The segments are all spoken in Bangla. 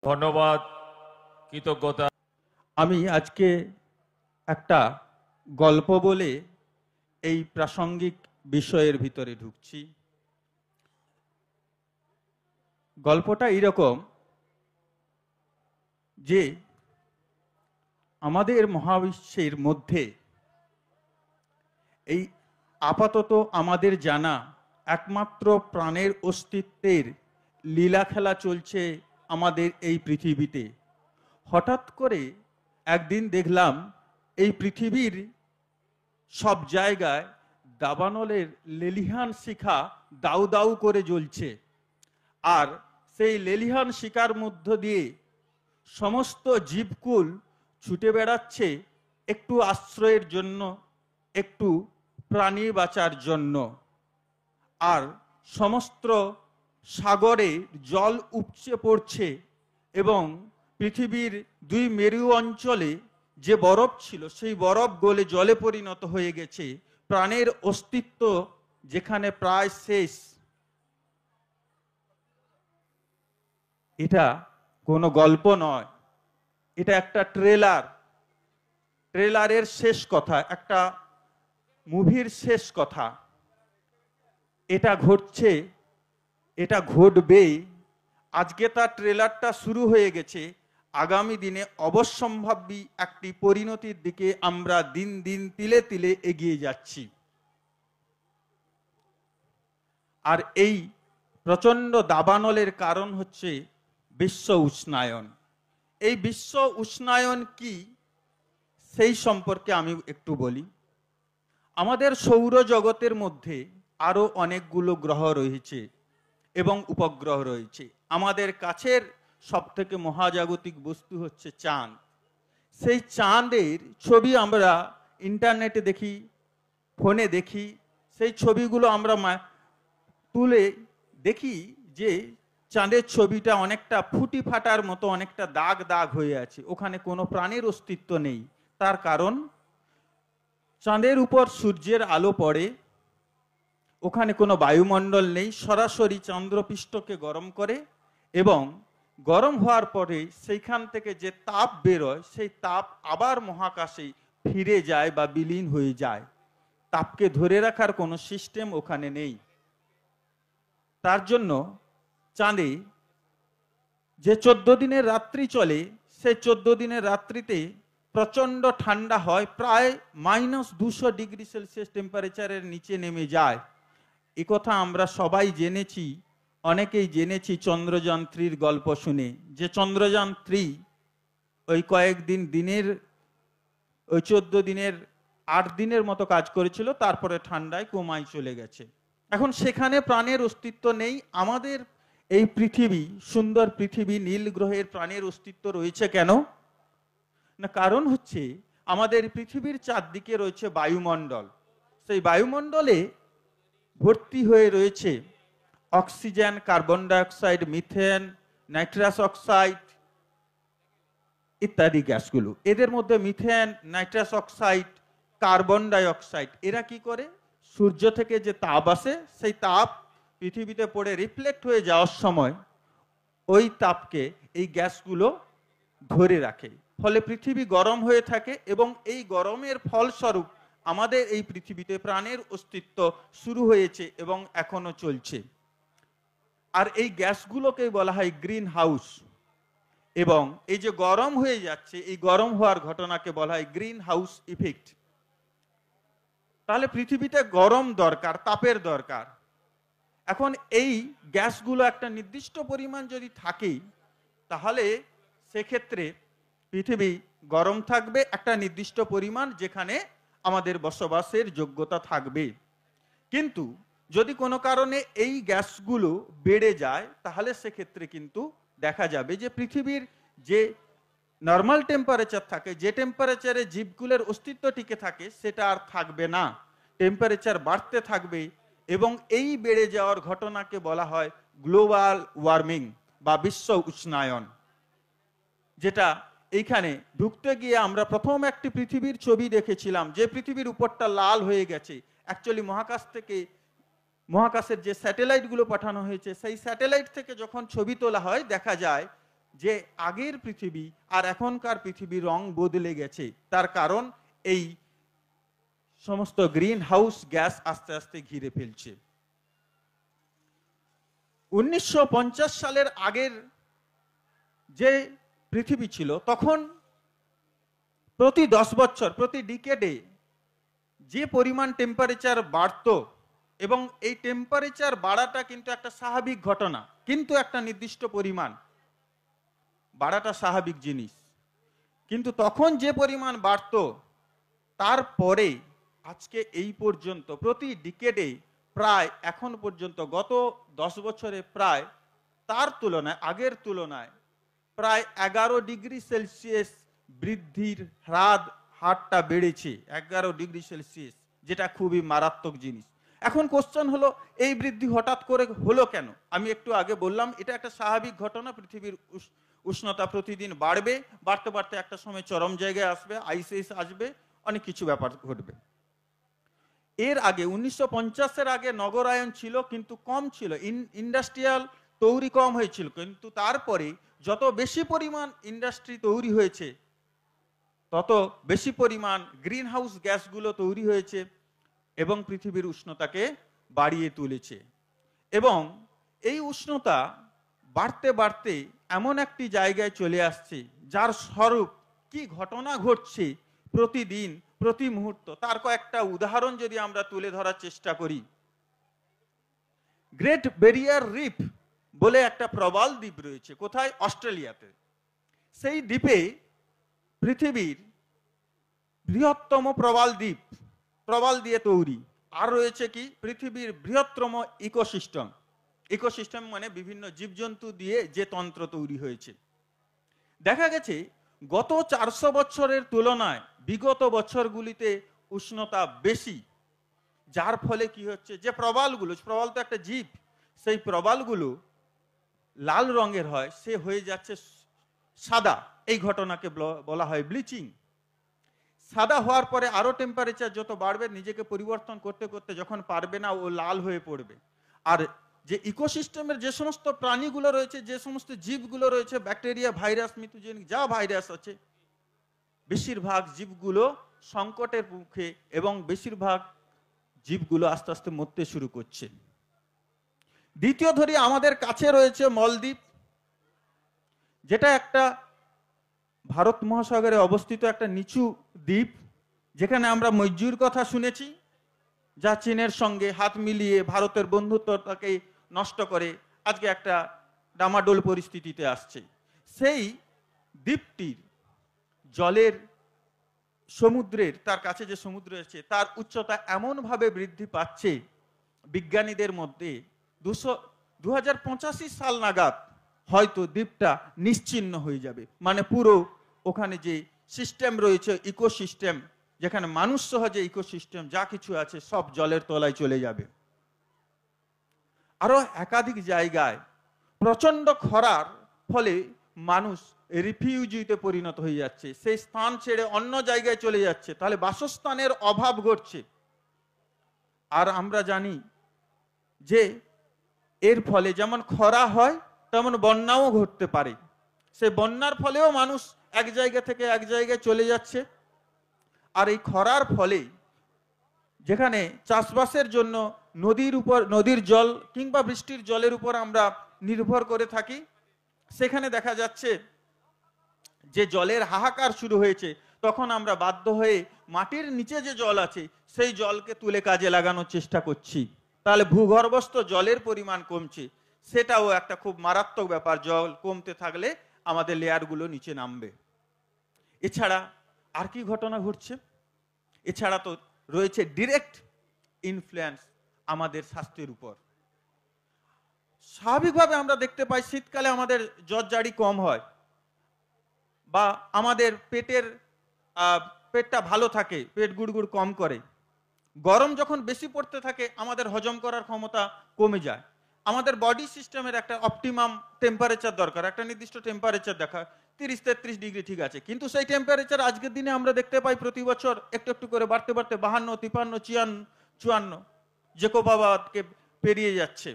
ধন্যবাদ, কৃতজ্ঞতা। আমি আজকে একটা গল্প বলে এই প্রাসঙ্গিক বিষয়ের ভিতরে ঢুকছি। গল্পটা এরকম যে আমাদের মহাবিশ্বের মধ্যে এই আপাতত আমাদের জানা একমাত্র প্রাণের অস্তিত্বের লীলা খেলা চলছে আমাদের এই পৃথিবীতে। হঠাৎ করে একদিন দেখলাম এই পৃথিবীর সব জায়গায় দাবানলের লেলিহান শিখা দাউ দাউ করে জ্বলছে, আর সেই লেলিহান শিখার মধ্য দিয়ে সমস্ত জীবকুল ছুটে বেড়াচ্ছে একটু আশ্রয়ের জন্য, একটু প্রাণী বাঁচার জন্য। আর সমস্ত সাগরে জল উপচে পড়ছে এবং পৃথিবীর দুই মেরু অঞ্চলে যে বরফ ছিল সেই বরফ গলে জলে পরিণত হয়ে গেছে। প্রাণের অস্তিত্ব যেখানে প্রায় শেষ। এটা কোনো গল্প নয়, এটা একটা ট্রেলারের শেষ কথা, একটা মুভির শেষ কথা। এটা ঘটছে, এটা ঘটবে। আজকে তার ট্রেলারটা শুরু হয়ে গেছে। আগামী দিনে অবশ্যম্ভাবী একটি পরিণতির দিকে আমরা দিন দিন তিলে তিলে এগিয়ে যাচ্ছি। আর এই প্রচণ্ড দাবানলের কারণ হচ্ছে বিশ্ব উষ্ণায়ন। এই বিশ্ব উষ্ণায়ন কি সেই সম্পর্কে আমি একটু বলি। আমাদের সৌরজগতের মধ্যে আরো অনেকগুলো গ্রহ রয়েছে এবং উপগ্রহ রয়েছে। আমাদের কাছের সবথেকে মহাজাগতিক বস্তু হচ্ছে চাঁদ। সেই চাঁদের ছবি আমরা ইন্টারনেটে দেখি, ফোনে দেখি। সেই ছবিগুলো আমরা তুলে দেখি যে চাঁদের ছবিটা অনেকটা ফুটি ফাটার মতো, অনেকটা দাগ দাগ হয়ে আছে, ওখানে কোনো প্রাণীর অস্তিত্ব নেই। তার কারণ চাঁদের উপর সূর্যের আলো পড়ে, ওখানে কোনো বায়ুমণ্ডল নেই, সরাসরি চন্দ্রপৃষ্ঠকে গরম করে এবং গরম হওয়ার পরে সেইখান থেকে যে তাপ বেরোয় সেই তাপ আবার মহাকাশে ফিরে যায় বা বিলীন হয়ে যায়। তাপকে ধরে রাখার কোনো সিস্টেম ওখানে নেই। তার জন্য চাঁদে যে 14 দিনের রাত্রি চলে, সেই 14 দিনের রাত্রিতে প্রচণ্ড ঠান্ডা হয়, প্রায় -200 ডিগ্রি সেলসিয়াস টেম্পারেচারের নিচে নেমে যায়। এ কথা আমরা সবাই জেনেছি, অনেকেই জেনেছি চন্দ্রযান-3 গল্প শুনে, যে চন্দ্রযান-3 ওই কয়েকদিন দিনের ওই 14 দিনের 8 দিনের মতো কাজ করেছিল, তারপরে ঠান্ডায় কোমায় চলে গেছে। এখন সেখানে প্রাণের অস্তিত্ব নেই। আমাদের এই পৃথিবী, সুন্দর পৃথিবী, নীল গ্রহের প্রাণের অস্তিত্ব রয়েছে কেন না? কারণ হচ্ছে আমাদের পৃথিবীর চারদিকে রয়েছে বায়ুমণ্ডল। সেই বায়ুমণ্ডলে ভর্তি হয়ে রয়েছে oxygen, carbon dioxide, methane, nitrous oxide ইত্যাদি গ্যাসগুলো। এদের মধ্যে methane, nitrous oxide, carbon dioxide, এরা কি করে? সূর্য থেকে যে তাপ আসে সেই তাপ পৃথিবীতে পড়ে রিফ্লেক্ট হয়ে যাওয়ার সময় ওই তাপকে এই গ্যাসগুলো ধরে রাখে, ফলে পৃথিবী গরম হয়ে থাকে এবং এই গরমের ফলস্বরূপ আমাদের এই পৃথিবীতে প্রাণের অস্তিত্ব শুরু হয়েছে এবং এখনো চলছে। আর এই গ্যাসগুলোকেই বলা হয় গ্রিন হাউস। এবং এই যে গরম হয়ে যাচ্ছে, এই গরম হওয়ার ঘটনাকে বলা হয় গ্রিন হাউস ইফেক্ট। তাহলে পৃথিবীতে গরম দরকার, তাপের দরকার। এখন এই গ্যাসগুলো একটা নির্দিষ্ট পরিমাণ যদি থাকে, তাহলে সেক্ষেত্রে পৃথিবী গরম থাকবে একটা নির্দিষ্ট পরিমাণ, যেখানে আমাদের বসবাসের যোগ্যতা থাকবে। কিন্তু যদি কোনো কারণে এই গ্যাসগুলো বেড়ে যায়, তাহলে সেক্ষেত্রে কিন্তু দেখা যাবে যে পৃথিবীর যে নর্মাল টেম্পারেচার থাকে, যে টেম্পারেচারে জীবগুলোর অস্তিত্ব টিকে থাকে, সেটা আর থাকবে না। টেম্পারেচার বাড়তে থাকবে এবং এই বেড়ে যাওয়ার ঘটনাকে বলা হয় গ্লোবাল ওয়ার্মিং বা বিশ্ব উষ্ণায়ন। যেটা এইখানে ঢুকতে গিয়ে আমরা প্রথম একটি পৃথিবীর ছবি দেখেছিলাম, যে পৃথিবীর উপরটা লাল হয়ে গেছে। অ্যাকচুয়ালি মহাকাশ থেকে, মহাকাশের যে স্যাটেলাইটগুলো পাঠানো হয়েছে, সেই স্যাটেলাইট থেকে যখন ছবি তোলা হয় দেখা যায় যে আগের পৃথিবী আর এখনকার পৃথিবীর রং বদলে গেছে, তার কারণ এই সমস্ত গ্রিন হাউস গ্যাস আস্তে আস্তে ঘিরে ফেলছে। 1950 সালের আগের যে পৃথিবী ছিল, তখন প্রতি 10 বছর, প্রতি ডিকেডে যে পরিমাণ টেম্পারেচার বাড়তো, এবং এই টেম্পারেচার বাড়াটা কিন্তু একটা স্বাভাবিক ঘটনা, কিন্তু একটা নির্দিষ্ট পরিমাণ বাড়াটা স্বাভাবিক জিনিস, কিন্তু তখন যে পরিমাণ বাড়তো, তারপরে আজকে এই পর্যন্ত প্রতি ডিকেডে প্রায় এখন পর্যন্ত গত 10 বছরে প্রায় তার তুলনায়, আগের তুলনায় প্রায় 11 ডিগ্রি সেলসিয়াস বৃদ্ধির হারটা বেড়েছে, 11 ডিগ্রি সেলসিয়াস, যেটা খুবই মারাত্মক জিনিস। এখন কোশ্চেন হলো, এই বৃদ্ধি হঠাৎ করে হলো কেন? আমি একটু আগে বললাম এটা একটা স্বাভাবিক ঘটনা, পৃথিবীর উষ্ণতা প্রতিদিন বাড়বে, বাড়তে বাড়তে একটা সময় চরম জায়গায় আসবে, আইস আসবে, অনেক কিছু ব্যাপার ঘটবে। এর আগে 1950-এর আগে নগরায়ন ছিল, কিন্তু কম ছিল, ইন্ডাস্ট্রিয়াল তৈরি কম হয়েছিল, কিন্তু তারপরে যত বেশি পরিমাণ ইন্ডাস্ট্রি তৈরি হয়েছে, তত বেশি পরিমাণ গ্রিন হাউস গ্যাসগুলো তৈরি হয়েছে এবং পৃথিবীর উষ্ণতাকে বাড়িয়ে তুলেছে। এবং এই উষ্ণতা বাড়তে বাড়তে এমন একটি জায়গায় চলে আসছে, যার স্বরূপ কি ঘটনা ঘটছে প্রতিদিন, প্রতি মুহূর্ত, তার কয়েকটা উদাহরণ যদি আমরা তুলে ধরার চেষ্টা করি। গ্রেট ব্যারিয়ার রিফ বলে একটা প্রবাল দ্বীপ রয়েছে, কোথায়? অস্ট্রেলিয়াতে। সেই দ্বীপে পৃথিবীর বৃহত্তম প্রবাল দ্বীপ, প্রবাল দিয়ে তৈরি। আর রয়েছে কি? পৃথিবীর বৃহত্তম ইকোসিস্টেম। ইকোসিস্টেম মানে বিভিন্ন জীবজন্তু দিয়ে যে তন্ত্র তৈরি হয়েছে। দেখা গেছে গত 400 বছরের তুলনায় বিগত বছরগুলিতে উষ্ণতা বেশি, যার ফলে কি হচ্ছে, যে প্রবালগুলো, প্রবাল তো একটা জীব, সেই প্রবালগুলো লাল রঙের হয়, সে হয়ে যাচ্ছে সাদা। এই ঘটনাকে বলা হয় ব্লিচিং। সাদা হওয়ার পরে আরো টেম্পারেচার যত বাড়বে, নিজেকে পরিবর্তন করতে করতে যখন পারবে না, ও লাল হয়ে পড়বে। আর যে ইকোসিস্টেমের যে সমস্ত প্রাণীগুলো রয়েছে, যে সমস্ত জীবগুলো রয়েছে, ব্যাকটেরিয়া, ভাইরাস, মিথুজেনিক যা ভাইরাস আছে, বেশিরভাগ জীবগুলো সংকটের মুখে, এবং বেশিরভাগ জীবগুলো আস্তে আস্তে মরতে শুরু করছে। দ্বিতীয় ধরি, আমাদের কাছে রয়েছে মলদ্বীপ, যেটা একটা ভারত মহাসাগরে অবস্থিত একটা নিচু দ্বীপ, যেখানে আমরা মৈত্রীর কথা শুনেছি, যা চীনের সঙ্গে হাত মিলিয়ে ভারতের বন্ধুত্বটাকে নষ্ট করে আজকে একটা ডামাডোল পরিস্থিতিতে আসছে। সেই দ্বীপটির জলের, সমুদ্রের, তার কাছে যে সমুদ্র আছে, তার উচ্চতা এমনভাবে বৃদ্ধি পাচ্ছে, বিজ্ঞানীদের মধ্যে 2085 সাল নাগাদ হয়তো দ্বীপটা নিশ্চিহ্ন হয়ে যাবে। মানে পুরো ওখানে যে সিস্টেম রয়েছে, ইকোসিস্টেম, যেখানে মানুষ সহ যে ইকোসিস্টেম যা কিছু আছে, সব জলের তলায় চলে যাবে। আরো একাধিক জায়গায় প্রচন্ড খরার ফলে মানুষ রিফিউজিতে পরিণত হয়ে যাচ্ছে, সেই স্থান ছেড়ে অন্য জায়গায় চলে যাচ্ছে, তাহলে বাসস্থানের অভাব ঘটছে। আর আমরা জানি যে এর ফলে যেমন খরা হয়, তেমন বন্যাও ঘটতে পারে। সে বন্যার ফলেও মানুষ এক জায়গা থেকে এক জায়গায় চলে যাচ্ছে। আর এই খরার ফলে যেখানে চাষবাসের জন্য নদীর জল কিংবা বৃষ্টির জলের উপর আমরা নির্ভর করে থাকি, সেখানে দেখা যাচ্ছে যে জলের হাহাকার শুরু হয়েছে, তখন আমরা বাধ্য হয়ে মাটির নিচে যে জল আছে, সেই জলকে তুলে কাজে লাগানোর চেষ্টা করছি। তাহলে ভূগর্ভস্থ জলের পরিমাণ কমছে, সেটাও একটা খুব মারাত্মক ব্যাপার। জল কমতে থাকলে আমাদের লেয়ারগুলো নিচে নামবে। এছাড়া আর কি ঘটনা ঘটছে? এছাড়া তো রয়েছে ডিরেক্ট ইনফ্লুয়েন্স আমাদের স্বাস্থ্যের উপর। স্বাভাবিকভাবে আমরা দেখতে পাই শীতকালে আমাদের জ্বর জারি কম হয়, বা আমাদের পেটটা ভালো থাকে, পেট গুড়গুড় কম করে। গরম যখন বেশি পড়তে থাকে, আমাদের হজম করার ক্ষমতা কমে যায়। আমাদের বডি সিস্টেমের একটা অপটিমাম টেম্পারেচার দরকার, একটা নির্দিষ্ট টেম্পারেচার দেখা, 30-33 ডিগ্রি ঠিক আছে, কিন্তু সেই টেম্পারেচার আজকের দিনে আমরা দেখতে পাই প্রতি বছর একটু একটু করে বাড়তে বাড়তে 52, 53, 54 জেকোবাবাদকে পেরিয়ে যাচ্ছে।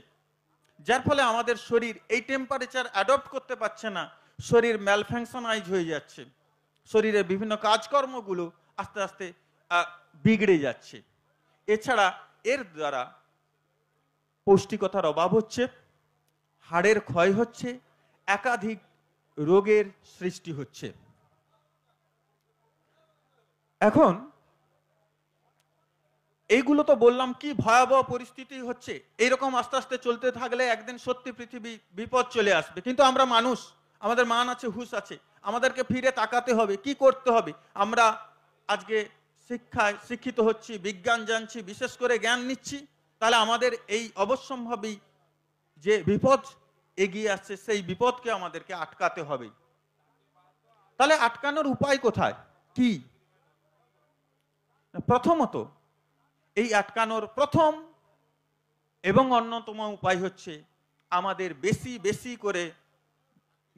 যার ফলে আমাদের শরীর এই টেম্পারেচার অ্যাডপ্ট করতে পারছে না, শরীর ম্যালফাংশনাইজ হয়ে যাচ্ছে, শরীরের বিভিন্ন কাজকর্মগুলো আস্তে আস্তে বিগড়ে যাচ্ছে। এছাড়া এর দ্বারা পৌষ্টিকতার অভাব হচ্ছে, হাড়ের ক্ষয় হচ্ছে, একাধিক রোগের সৃষ্টি হচ্ছে। এখন এইগুলো তো বললাম, কি ভয়াবহ পরিস্থিতি হচ্ছে। এইরকম আস্তে আস্তে চলতে থাকলে একদিন সত্যি পৃথিবী বিপদ চলে আসবে। কিন্তু আমরা মানুষ, আমাদের মান আছে, হুঁশ আছে, আমাদেরকে ফিরে তাকাতে হবে, কি করতে হবে। আমরা আজকে শিক্ষায় শিক্ষিত হচ্ছি, বিজ্ঞান জানছি, বিশেষ করে জ্ঞান নিচ্ছি, তাহলে আমাদের এই অবশ্যম্ভাবী যে বিপদ এগিয়ে আসছে, সেই বিপদকে আমাদেরকে আটকাতে হবে। তাহলে আটকানোর উপায় কোথায়, কি? প্রথমত, এই আটকানোর প্রথম এবং অন্যতম উপায় হচ্ছে আমাদের বেশি বেশি করে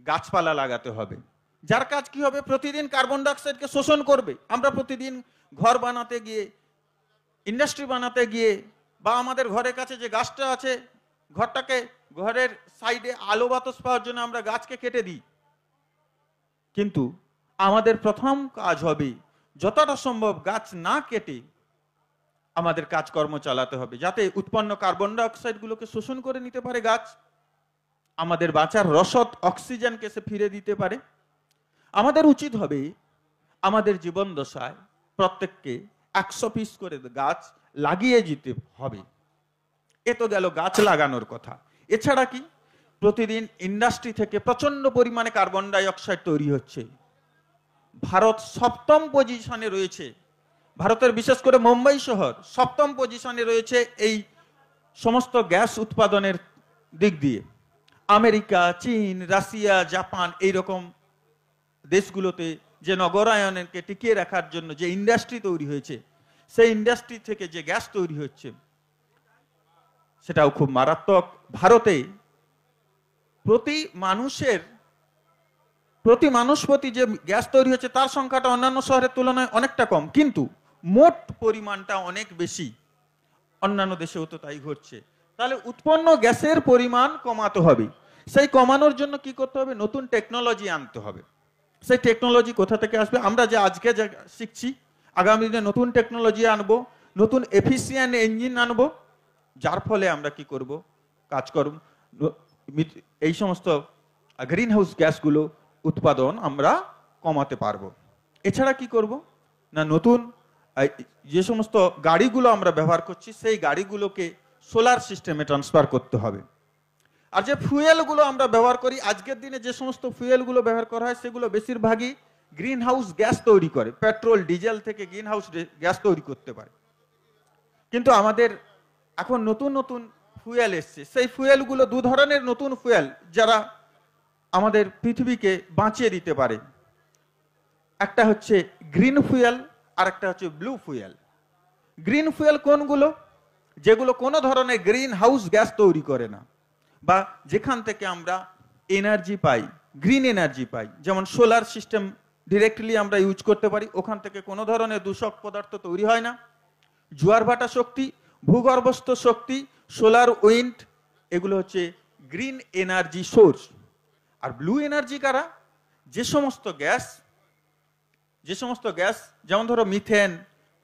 গাছপালা লাগাতে হবে। যার কাজ কি হবে, প্রতিদিন কার্বন ডাইঅক্সাইডকে শোষণ করবে। আমরা প্রতিদিন ঘর বানাতে গিয়ে, ইন্ডাস্ট্রি বানাতে গিয়ে, বা আমাদের ঘরের কাছে যে গাছটা আছে, ঘরের সাইডে আলো বাতাস পাওয়ার জন্য আমরা গাছকে কেটে দিই। কিন্তু আমাদের প্রথম কাজ হবে যতটা সম্ভব গাছ না কেটে আমাদের কাজকর্ম চালাতে হবে, যাতে উৎপন্ন কার্বন ডাইঅক্সাইড গুলোকে শোষণ করে নিতে পারে গাছ, আমাদের বাঁচার রসদ অক্সিজেনকে সে ফিরে দিতে পারে। আমাদের উচিত হবে আমাদের জীবন দশায় প্রত্যেককে 100 পিস করে গাছ লাগিয়ে যেতে হবে। এ তো গেল গাছ লাগানোর কথা। এছাড়া কি, প্রতিদিন ইন্ডাস্ট্রি থেকে প্রচন্ড পরিমাণে কার্বন ডাইঅক্সাইড তৈরি হচ্ছে। ভারত 7ম পজিশনে রয়েছে, ভারতের বিশেষ করে মুম্বাই শহর 7ম পজিশনে রয়েছে এই সমস্ত গ্যাস উৎপাদনের দিক দিয়ে। আমেরিকা, চীন, রাশিয়া, জাপান এইরকম দেশগুলোতে যে নগরায়নকে টিকিয়ে রাখার জন্য যে ইন্ডাস্ট্রি তৈরি হয়েছে, সেই ইন্ডাস্ট্রি থেকে যে গ্যাস তৈরি হচ্ছে সেটাও খুব মারাত্মক। ভারতে প্রতি মানুষ প্রতি যে গ্যাস তৈরি হচ্ছে তার সংখ্যাটা অন্যান্য শহরের তুলনায় অনেকটা কম, কিন্তু মোট পরিমাণটা অনেক বেশি। অন্যান্য দেশেও তো তাই ঘটছে। তাহলে উৎপন্ন গ্যাসের পরিমাণ কমাতে হবে। সেই কমানোর জন্য কি করতে হবে, নতুন টেকনোলজি আনতে হবে। সেই টেকনোলজি কোথা থেকে আসবে, আমরা যে আজকে যা শিখছি, আগামী দিনে নতুন টেকনোলজি আনবো, নতুন এফিসিয়েন্ট ইঞ্জিন আনবো, যার ফলে আমরা কি করব, কাজকর্ম এই সমস্ত গ্রিন হাউস গ্যাসগুলো উৎপাদন আমরা কমাতে পারবো। এছাড়া কি করব না, নতুন যে সমস্ত গাড়িগুলো আমরা ব্যবহার করছি সেই গাড়িগুলোকে সোলার সিস্টেমে ট্রান্সফার করতে হবে। আর যে ফুয়েলগুলো আমরা ব্যবহার করি, আজকের দিনে যে সমস্ত ফুয়েলগুলো ব্যবহার করা হয় সেগুলো বেশিরভাগই গ্রিন হাউস গ্যাস তৈরি করে। পেট্রোল, ডিজেল থেকে গ্রিন হাউস গ্যাস তৈরি করতে পারে। কিন্তু আমাদের এখন নতুন নতুন ফুয়েল এসছে, সেই ফুয়েলগুলো দু ধরনের নতুন ফুয়েল যারা আমাদের পৃথিবীকে বাঁচিয়ে দিতে পারে। একটা হচ্ছে গ্রিন ফুয়েল আর একটা হচ্ছে ব্লু ফুয়েল। গ্রিন ফুয়েল কোনগুলো, যেগুলো কোনো ধরনের গ্রিন হাউস গ্যাস তৈরি করে না, বা যেখান থেকে আমরা এনার্জি পাই, গ্রিন এনার্জি পাই, যেমন সোলার সিস্টেম ডিরেক্টলি আমরা ইউজ করতে পারি, ওখান থেকে কোনো ধরনের দূষক পদার্থ তৈরি হয় না। জোয়ার ভাটা শক্তি, ভূগর্ভস্থ শক্তি, সোলার উইন্ড, এগুলো হচ্ছে গ্রিন এনার্জি সোর্স। আর ব্লু এনার্জি কারা, যে সমস্ত গ্যাস যেমন ধরো মিথেন,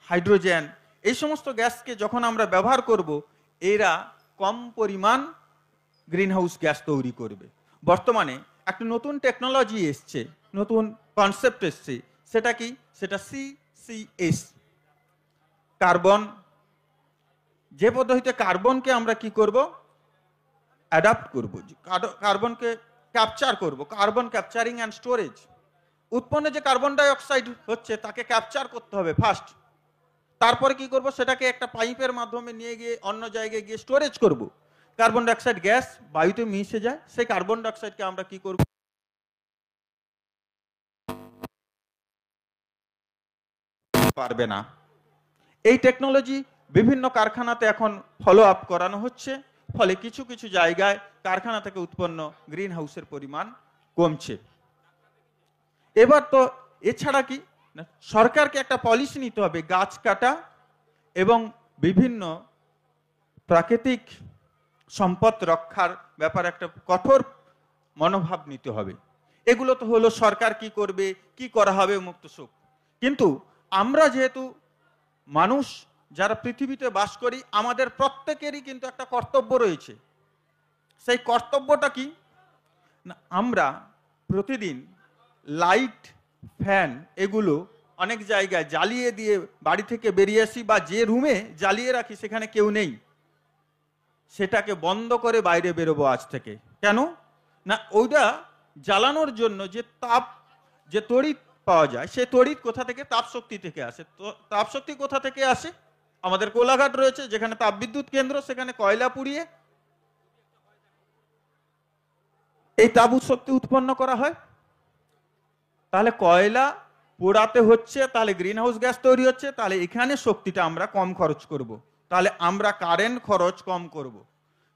হাইড্রোজেন, এই সমস্ত গ্যাসকে যখন আমরা ব্যবহার করব, এরা কম পরিমাণ গ্রিন হাউস গ্যাস তৈরি করবে। বর্তমানে একটা নতুন টেকনোলজি এসছে, নতুন কনসেপ্ট এসছে, সেটা কি, সেটা CCS, কার্বন। যে পদ্ধতিতে কার্বনকে আমরা কি করব, অ্যাডাপ্ট করব, কার্বনকে ক্যাপচার করব, কার্বন ক্যাপচারিং অ্যান্ড স্টোরেজ। উৎপন্ন যে কার্বন ডাই অক্সাইড হচ্ছে তাকে ক্যাপচার করতে হবে ফার্স্ট, তারপরে কি করব, সেটাকে একটা পাইপের মাধ্যমে নিয়ে গিয়ে অন্য জায়গায় গিয়ে স্টোরেজ করব। কার্বন ডাই অক্সাইড গ্যাস বায়ুতে মিশে যায়, সেই কার্বন ডাই অক্সাইডকে আমরা কি করব, পারবে না। এই টেকনোলজি বিভিন্ন কারখানাতে এখন ফলো আপ করানো হচ্ছে, ফলে কিছু কিছু জায়গায় কারখানা থেকে উৎপন্ন গ্রিন হাউসের পরিমাণ কমছে। এবার তো এছাড়া কি, সরকারকে একটা পলিসি নিতে হবে, গাছ কাটা এবং বিভিন্ন প্রাকৃতিক সম্পদ রক্ষার ব্যাপারে একটা কঠোর মনোভাব নিতে হবে। এগুলো তো হলো সরকার কি করবে, কি করা হবে, মুক্ত সুখ। কিন্তু আমরা যেহেতু মানুষ যারা পৃথিবীতে বাস করি, আমাদের প্রত্যেকেরই কিন্তু একটা কর্তব্য রয়েছে। সেই কর্তব্যটা কি না, আমরা প্রতিদিন লাইট, ফ্যান এগুলো অনেক জায়গায় জ্বালিয়ে দিয়ে বাড়ি থেকে বেরিয়ে আসি, বা যে রুমে জ্বালিয়ে রাখি সেখানে কেউ নেই, সেটাকে বন্ধ করে বাইরে বেরোবো আজ থেকে। কেন না, ওইটা জ্বালানোর জন্য যে তাপ, যে তড়িৎ পাওয়া যায়, সে তড়িৎ কোথা থেকে? তাপ শক্তি থেকে আসে। তো তাপ শক্তি কোথা থেকে আসে? আমাদের কোলাঘাট রয়েছে যেখানে তাপবিদ্যুৎ কেন্দ্র, সেখানে কয়লা পুড়িয়ে এই তাপ শক্তি উৎপন্ন করা হয়। তাহলে কয়লা পোড়াতে হচ্ছে, তাহলে গ্রিন হাউস গ্যাস তৈরি হচ্ছে, তাহলে এখানে শক্তিটা আমরা কম খরচ করব। তাহলে আমরা কারেন্ট খরচ কম করব,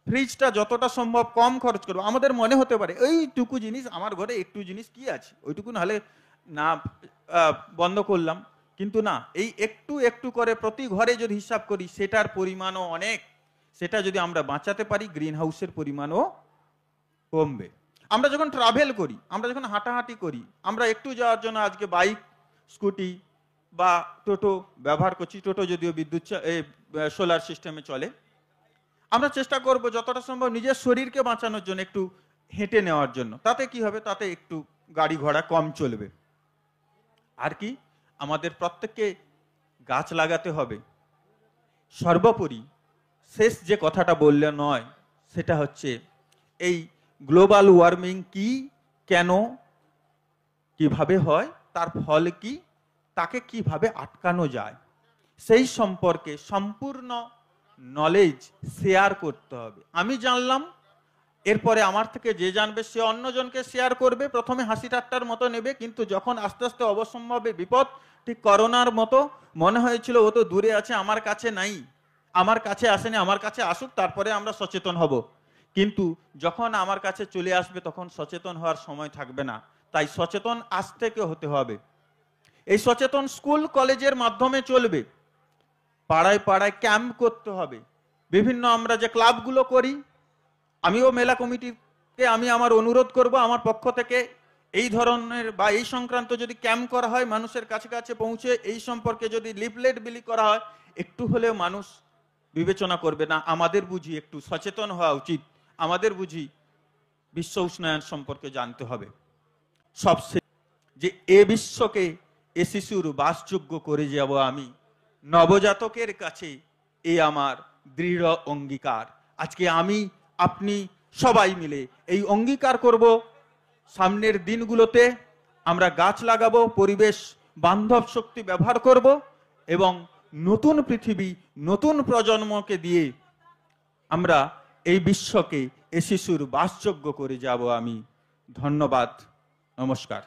ফ্রিজটা যতটা সম্ভব কম খরচ করব। আমাদের মনে হতে পারে এইটুকু জিনিস, আমার ঘরে একটু জিনিস কি আছে, ওইটুকু নাহলে না বন্ধ করলাম। কিন্তু না, এই একটু একটু করে প্রতি ঘরে যদি হিসাব করি, সেটার পরিমাণও অনেক। সেটা যদি আমরা বাঁচাতে পারি, গ্রিন হাউসের পরিমাণও কমবে। আমরা যখন ট্রাভেল করি, আমরা যখন হাঁটাহাঁটি করি, আমরা একটু যাওয়ার জন্য আজকে বাইক, স্কুটি বা টোটো ব্যবহার করছি। টোটো যদিও বিদ্যুৎ সোলার সিস্টেমে চলে। আমরা চেষ্টা করব যতটা সম্ভব নিজের শরীরকে বাঁচানোর জন্য একটু হেঁটে নেওয়ার জন্য। তাতে কি হবে? তাতে একটু গাড়ি ঘোড়া কম চলবে। আর কি, আমাদের প্রত্যেককে গাছ লাগাতে হবে। সর্বোপরি শেষ যে কথাটা বললে নয়, সেটা হচ্ছে এই গ্লোবাল ওয়ার্মিং কি, কেন, কিভাবে হয়, তার ফল কি, তাকে কিভাবে আটকানো যায়, সেই সম্পর্কে সম্পূর্ণ নলেজ শেয়ার করতে হবে। আমি জানলাম, এরপরে আমার থেকে যে জানবে সে অন্যজনকে শেয়ার করবে। প্রথমে হাসি ঠাট্টার মতো নেবে, কিন্তু যখন আস্তে আস্তে অবশ্যম্ভাবী বিপদ, ঠিক করোনার মতো মনে হয়েছিল ও তো দূরে আছে, আমার কাছে নাই, আমার কাছে আসেনি, আমার কাছে আসুক, তারপরে আমরা সচেতন হব। কিন্তু যখন আমার কাছে চলে আসবে, তখন সচেতন হওয়ার সময় থাকবে না। তাই সচেতন আজ থেকে হতে হবে। এই সচেতন স্কুল কলেজের মাধ্যমে চলবে। পাড়ায় পাড়ায় ক্যাম্প করতে হবে। বিভিন্ন আমরা যে ক্লাবগুলো করি, আমিও মেলা কমিটিকে আমি আমার অনুরোধ করব, আমার পক্ষ থেকে এই ধরনের বা এই সংক্রান্ত যদি ক্যাম্প করা হয়, মানুষের কাছে কাছে পৌঁছে এই সম্পর্কে যদি লিফলেট বিলি করা হয়, একটু হলেও মানুষ বিবেচনা করবে না, আমাদের বুঝি একটু সচেতন হওয়া উচিত, আমাদের বুঝি বিশ্ব উষ্ণায়ন সম্পর্কে জানতে হবে। সবশেষে যে এ বিশ্বকে এ শিশুর বাসযোগ্য করে যাব আমি, নবজাতকের কাছে এ আমার দৃঢ় অঙ্গীকার। আজকে আমি, আপনি সবাই মিলে এই অঙ্গীকার করব, সামনের দিনগুলোতে আমরা গাছ লাগাবো, পরিবেশ বান্ধব শক্তি ব্যবহার করব, এবং নতুন পৃথিবী, নতুন প্রজন্মকে দিয়ে আমরা এই বিশ্বকে এ শিশুর বাসযোগ্য করে যাব আমি। ধন্যবাদ, নমস্কার।